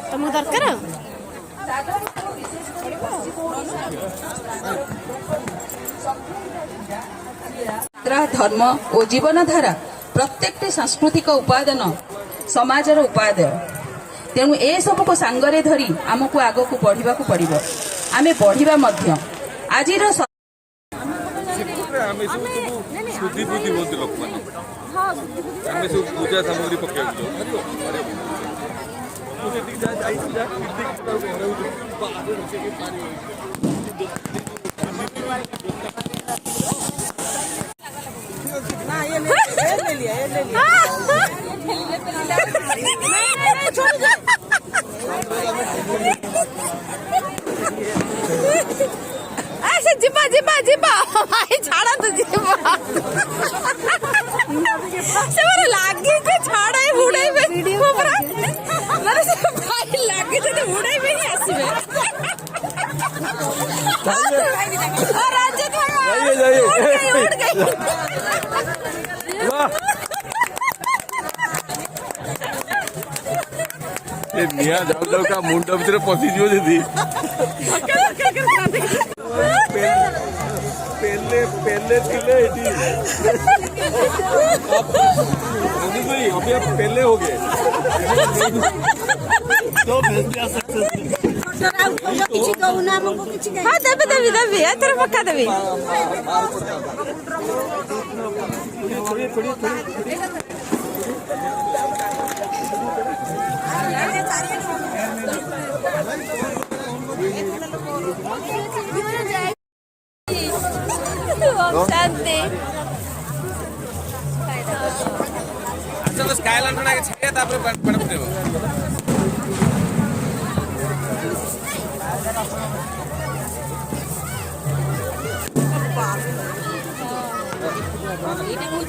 ତମକୁ ଦରକାର धर्म और जीवनधारा प्रत्येक सांस्कृतिक उपादान समाजर उपादेय तेणु ए सब को सांगरे धरी आमको आग को बढ़ा पड़ो आम बढ़ा आज पूजा सामग्री पकड़ ଯିବା ଯିବା ଯିବା ଭାଇ ଛାଡ଼ନ୍ତୁ ଯିବା ସେମାନେ ଲାଗିକି ଛାଡ଼ାଇ ବୁଡ଼େଇବେ ପୁରା ମାନେ ସେ ଭାଇ ଲାଗିଛନ୍ତି ବୁଡ଼େଇବେ ହିଁ ଆସିବେ ରାଜ୍ୟ निया जाऊ जाऊ का मुंड भीतर पशिज जदि पेले पेले थिले अभी आप पेले हो गए तो हाँ देवी देवी देवी एथर पक्का देवी थोड़ी थोड़ी थोड़ी शांति अच्छा तो स्काई लैंटर्न आगे छेड़े तापर बड़ पड़ेबो ଏଇଟା ବହୁତ